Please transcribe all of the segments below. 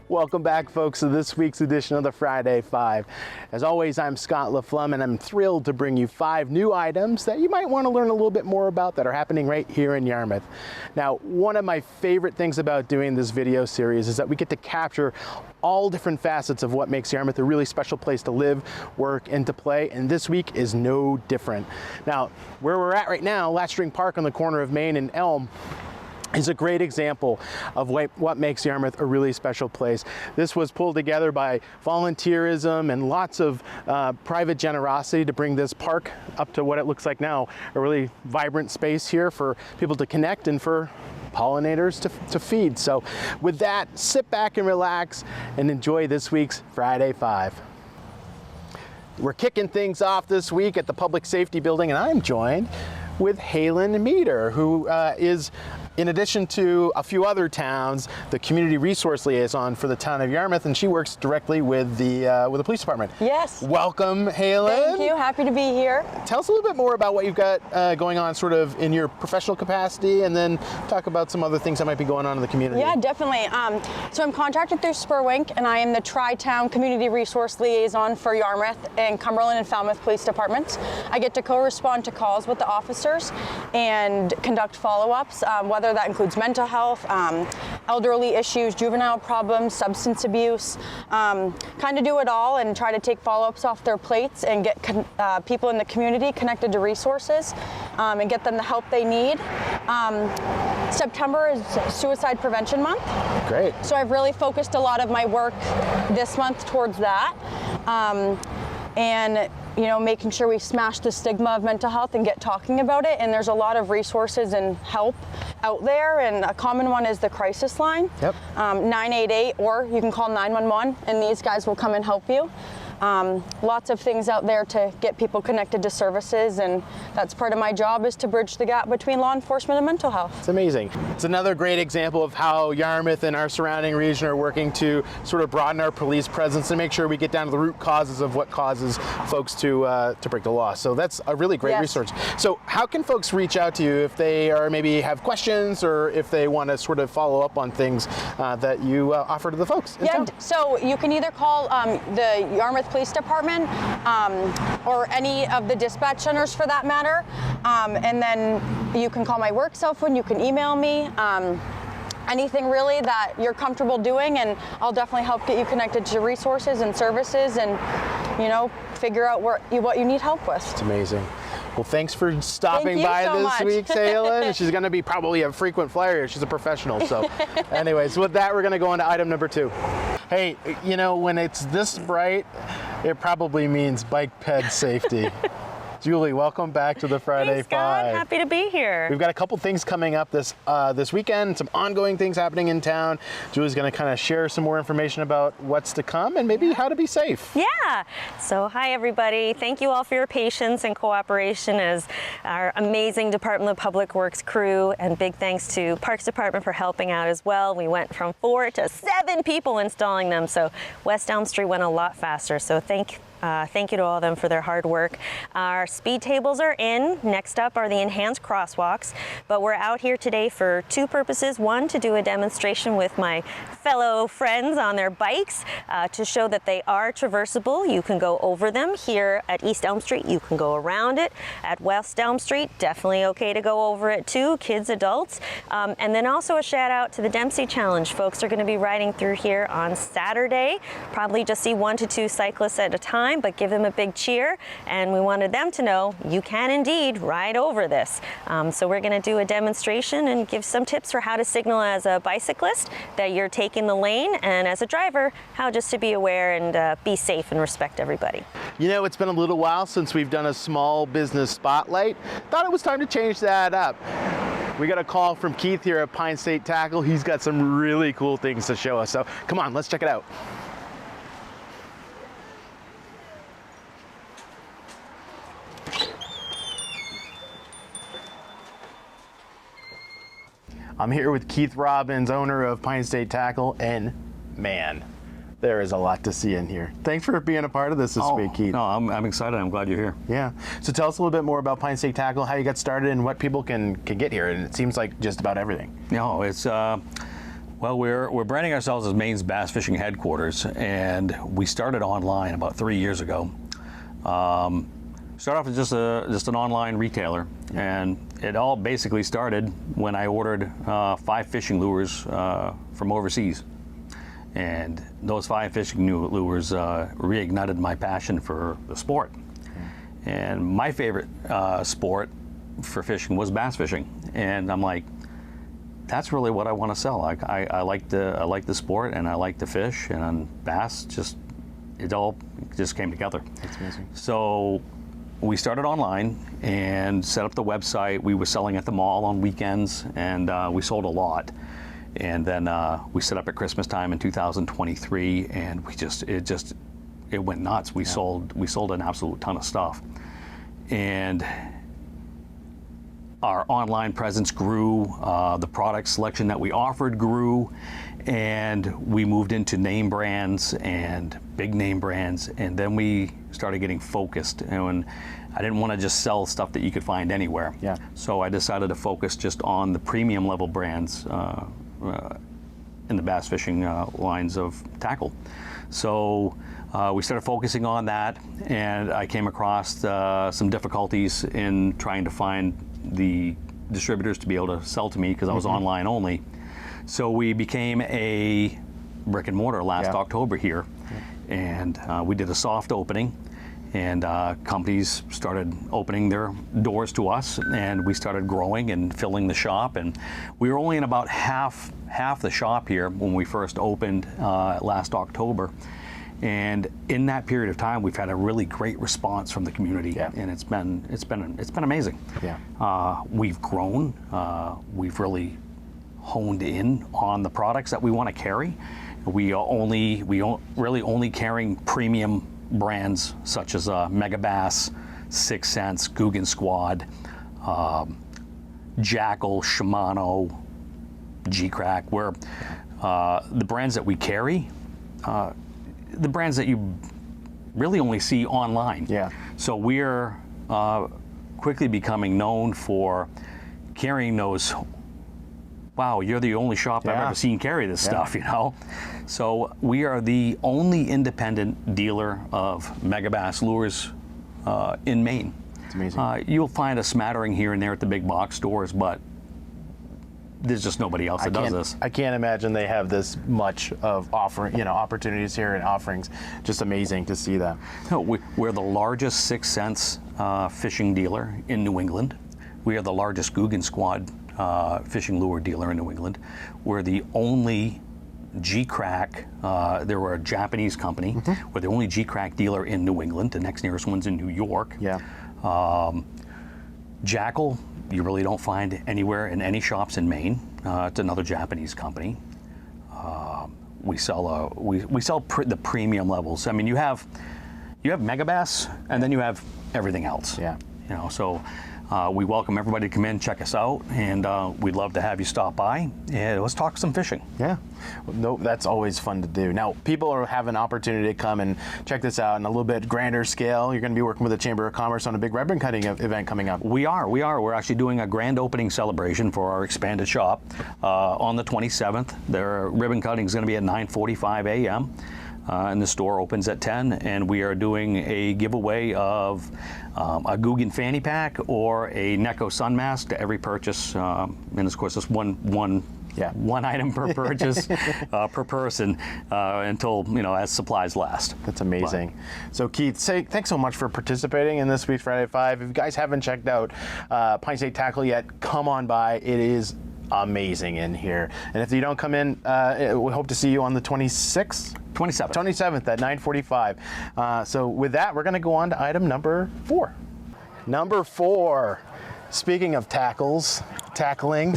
Welcome back, folks, to this week's edition of the Friday Five. As always, I'm Scott LaFlamme, and I'm thrilled to bring you 5 new items that you might want to learn a little bit more about that are happening right here in Yarmouth. Now, one of my favorite things about doing this video series is that we get to capture all different facets of what makes Yarmouth a really special place to live, work, and to play, and this week is no different. Now, where we're at right now, Latchstring Park on the corner of Maine and Elm, is a great example of what makes Yarmouth a really special place. This was pulled together by volunteerism and lots of private generosity to bring this park up to what it looks like now, a really vibrant space here for people to connect and for pollinators to feed. So with that, sit back and relax and enjoy this week's Friday Five. We're kicking things off this week at the Public Safety Building, and I'm joined with Halen Meter, who is, in addition to a few other towns, the community resource liaison for the town of Yarmouth, and she works directly with the police department. Yes. Welcome, Halen. Thank you. Happy to be here. Tell us a little bit more about what you've got going on sort of in your professional capacity, and then talk about some other things that might be going on in the community. Yeah, definitely. So I'm contracted through Spurwink, and I am the Tri-Town Community Resource Liaison for Yarmouth and Cumberland and Falmouth Police Departments. I get to co-respond to calls with the officers and conduct follow-ups, whether that includes mental health, elderly issues, juvenile problems, substance abuse, kind of do it all and try to take follow-ups off their plates and get people in the community connected to resources and get them the help they need. September is Suicide Prevention Month. Great. So I've really focused a lot of my work this month towards that. And you know, making sure we smash the stigma of mental health and get talking about it. And there's a lot of resources and help out there, and a common one is the crisis line. Yep. 988, or you can call 911, and these guys will come and help you. Lots of things out there to get people connected to services, and that's part of my job, is to bridge the gap between law enforcement and mental health. It's amazing. It's another great example of how Yarmouth and our surrounding region are working to sort of broaden our police presence and make sure we get down to the root causes of what causes folks to break the law. So that's a really great resource. So how can folks reach out to you if they are maybe have questions, or if they want to sort of follow up on things that you offer to the folks in town? So you can either call the Yarmouth Police Department or any of the dispatch centers for that matter, and then you can call my work cell phone, you can email me, anything really that you're comfortable doing, and I'll definitely help get you connected to resources and services, and you know, figure out what you need help with. It's amazing. Well, thanks for stopping by this week, Halen. She's going to be probably a frequent flyer. She's a professional. So anyways, with that, we're going to go on to item number 2. Hey, you know, when it's this bright, it probably means bike ped safety. Julie, welcome back to the Friday Thanks, Scott. Five. Happy to be here. We've got a couple things coming up this weekend, some ongoing things happening in town. Julie's going to kind of share some more information about what's to come and maybe how to be safe. Yeah. So hi, everybody. Thank you all for your patience and cooperation as our amazing Department of Public Works crew, and big thanks to Parks Department for helping out as well. We went from 4 to 7 people installing them, so West Elm Street went a lot faster. So thank you to all of them for their hard work. Our speed tables are in. Next up are the enhanced crosswalks, but we're out here today for 2 purposes. One, to do a demonstration with my fellow friends on their bikes to show that they are traversable. You can go over them here at East Elm Street. You can go around it. At West Elm Street, definitely okay to go over it too, kids, adults. And then also a shout out to the Dempsey Challenge. Folks are going to be riding through here on Saturday. Probably just see 1 to 2 cyclists at a time, but give them a big cheer, and we wanted them to know you can indeed ride over this. So we're going to do a demonstration and give some tips for how to signal as a bicyclist that you're taking the lane, and as a driver, how just to be aware and be safe and respect everybody. You know, it's been a little while since we've done a small business spotlight. Thought it was time to change that up. We got a call from Keith here at Pine State Tackle. He's got some really cool things to show us. So come on, let's check it out. I'm here with Keith Robbins, owner of Pine State Tackle, and man, There is a lot to see in here. Thanks for being a part of this week, Keith. No, I'm excited. I'm glad you're here. Yeah. So tell us a little bit more about Pine State Tackle, how you got started, and what people can get here. And it seems like just about everything. No, it's well, we're branding ourselves as Maine's bass fishing headquarters, and we started online about 3 years ago. Started off as just an online retailer, and it all basically started when I ordered 5 fishing lures from overseas. And those 5 fishing lures reignited my passion for the sport. And my favorite sport for fishing was bass fishing. And I'm like, that's really what I want to sell. I like the sport, and I like the fish, and bass it all just came together. That's amazing. So we started online and set up the website. We were selling at the mall on weekends, and we sold a lot. And then we set up at Christmas time in 2023, and it went nuts. We sold an absolute ton of stuff, and our online presence grew. The product selection that we offered grew, and we moved into name brands and big name brands, and then we started getting focused. And I didn't want to just sell stuff that you could find anywhere. Yeah. So I decided to focus just on the premium level brands in the bass fishing lines of tackle. So we started focusing on that, and I came across some difficulties in trying to find the distributors to be able to sell to me because I was online only. So we became a brick and mortar last October here, and we did a soft opening, and companies started opening their doors to us, and we started growing and filling the shop. And we were only in about half the shop here when we first opened last October. And in that period of time, we've had a really great response from the community, and it's been amazing. Yeah. We've grown. We've really honed in on the products that we want to carry. We really only carrying premium brands such as Mega Bass, 6 Sense, Guggen Squad, Jackal, Shimano, G-Crack. Where the brands that we carry, the brands that you really only see online. Yeah. So we're quickly becoming known for carrying those. Wow, you're the only shop I've ever seen carry this stuff, you know? So we are the only independent dealer of Megabass lures in Maine. It's amazing. You'll find a smattering here and there at the big box stores, but there's just nobody else that does this. I can't imagine they have this much of opportunities here and offerings. Just amazing to see that. No, we're the largest 6 Sense fishing dealer in New England. We are the largest Guggen Squad fishing lure dealer in New England. We're the only G-Crack, they were a Japanese company. We're the only G-Crack dealer in New England. The next nearest one's in New York. Yeah. Jackal, you really don't find anywhere in any shops in Maine. It's another Japanese company. We sell the premium levels. I mean, you have Megabass, and then you have everything else. Yeah. You know, so we welcome everybody to come in, check us out, and we'd love to have you stop by and let's talk some fishing. Yeah. No, that's always fun to do. Now, people have an opportunity to come and check this out on a little bit grander scale. You're going to be working with the Chamber of Commerce on a big ribbon cutting event coming up. We are. We're actually doing a grand opening celebration for our expanded shop on the 27th. Their ribbon cutting is going to be at 9:45 a.m. And the store opens at 10, and we are doing a giveaway of a Guggen fanny pack or a Neko sun mask to every purchase. And of course, it's one item per purchase per person until, as supplies last. That's amazing. So Keith, thanks so much for participating in this week's Friday 5. If you guys haven't checked out Pine State Tackle yet, come on by. It is amazing in here. And if you don't come in, we hope to see you on the 26th? 27th at 9:45. So with that, we're going to go on to item number 4. Number 4. Speaking of tackling,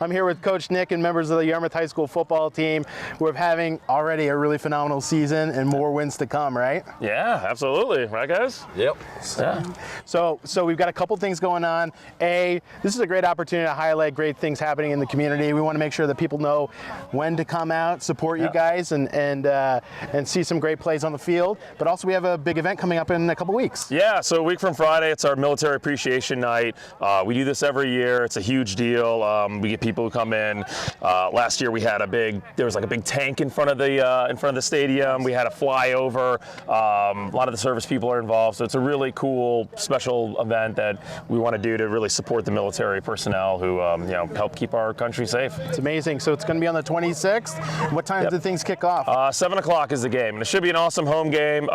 I'm here with Coach Nick and members of the Yarmouth High School football team. We're having already a really phenomenal season and more wins to come, right? Yeah, absolutely. Right, guys? Yep. Yeah. So we've got a couple things going on. This is a great opportunity to highlight great things happening in the community. We want to make sure that people know when to come out, support you guys, and see some great plays on the field. But also we have a big event coming up in a couple weeks. Yeah, so a week from Friday, it's our Military Appreciation Night. We do this every year. It's a huge deal. We get people who come in. Last year we had there was like a big tank in front of the stadium. We had a flyover. A lot of the service people are involved, so it's a really cool, special event that we want to do to really support the military personnel who help keep our country safe. It's amazing. So it's going to be on the 26th. What time do things kick off? 7 o'clock is the game, and it should be an awesome home game.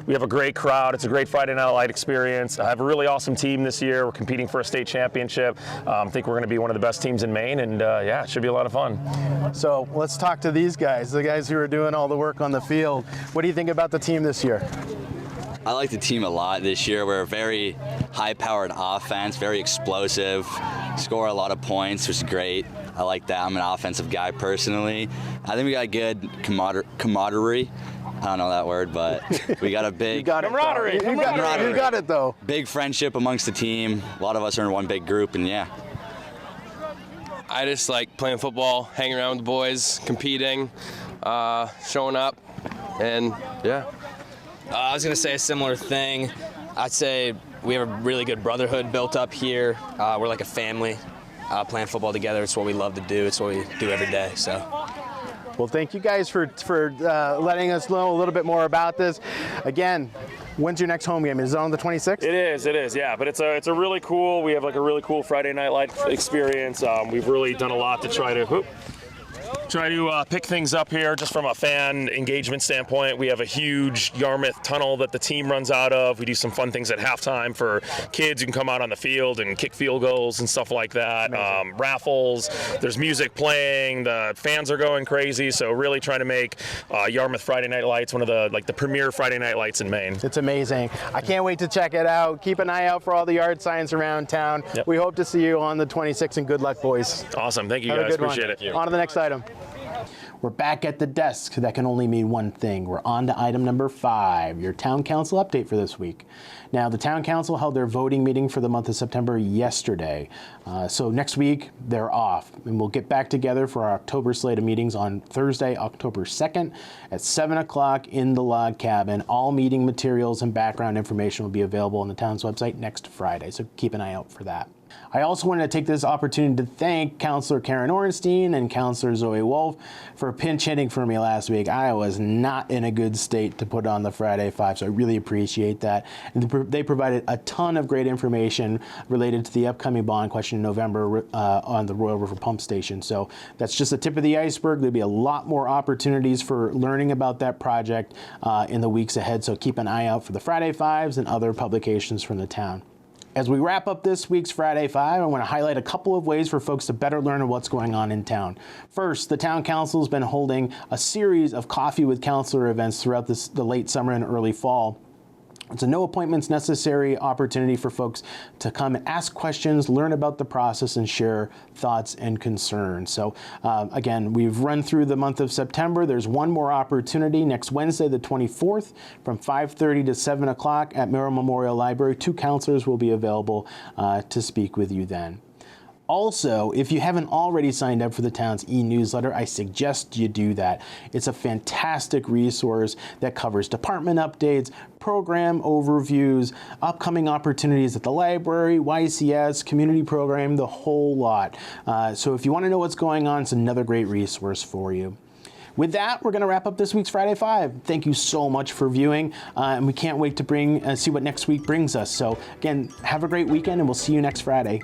We have a great crowd. It's a great Friday Night Light experience. I have a really awesome team this year. We're competing for a state championship. I think we're going to be one of the best teams in Maine, and it should be a lot of fun. So let's talk to these guys, the guys who are doing all the work on the field. What do you think about the team this year? I like the team a lot this year. We're a very high-powered offense, very explosive, score a lot of points, which is great. I like that. I'm an offensive guy personally. I think we got good camaraderie. I don't know that word, but we got a big Camaraderie. You got it though. Big friendship amongst the team. A lot of us are in one big group, and yeah. I just like playing football, hanging around with the boys, competing, showing up, and yeah. I was going to say a similar thing. I'd say we have a really good brotherhood built up here. We're like a family playing football together. It's what we love to do. It's what we do every day. So. Well, thank you guys for letting us know a little bit more about this. Again, when's your next home game? Is it on the 26th? It is, yeah. But it's a really cool. We have like a really cool Friday Night Light experience. We've really done a lot to try to pick things up here just from a fan engagement standpoint. We have a huge Yarmouth tunnel that the team runs out of. We do some fun things at halftime for kids who can come out on the field and kick field goals and stuff like that. Raffles, there's music playing, the fans are going crazy. So really trying to make Yarmouth Friday Night Lights one of the premier Friday Night Lights in Maine. It's amazing. I can't wait to check it out. Keep an eye out for all the yard signs around town. Yep. We hope to see you on the 26th, and good luck, boys. Awesome. Thank you, Have a guys. good one. Appreciate it. On to the next item. We're back at the desk. That can only mean one thing. We're on to item number 5, your town council update for this week. Now, the town council held their voting meeting for the month of September yesterday. So next week, they're off. And we'll get back together for our October slate of meetings on Thursday, October 2nd at 7 o'clock in the log cabin. All meeting materials and background information will be available on the town's website next Friday. So keep an eye out for that. I also wanted to take this opportunity to thank Councillor Karen Orenstein and Councillor Zoe Wolf for pinch hitting for me last week. I was not in a good state to put on the Friday 5, so I really appreciate that. And they provided a ton of great information related to the upcoming bond question in November on the Royal River Pump Station. So that's just the tip of the iceberg. There'll be a lot more opportunities for learning about that project in the weeks ahead, so keep an eye out for the Friday 5s and other publications from the town. As we wrap up this week's Friday 5, I want to highlight a couple of ways for folks to better learn what's going on in town. First, the town council has been holding a series of coffee with counselor events throughout the late summer and early fall. It's a no appointments necessary opportunity for folks to come and ask questions, learn about the process, and share thoughts and concerns. So again, we've run through the month of September. There's one more opportunity next Wednesday, the 24th, from 5:30 to 7 o'clock at Merrill Memorial Library. 2 counselors will be available to speak with you then. Also, if you haven't already signed up for the town's e-newsletter, I suggest you do that. It's a fantastic resource that covers department updates, program overviews, upcoming opportunities at the library, YCS, community program, the whole lot. So if you want to know what's going on, it's another great resource for you. With that, we're going to wrap up this week's Friday 5. Thank you so much for viewing, and we can't wait to see what next week brings us. So again, have a great weekend, and we'll see you next Friday.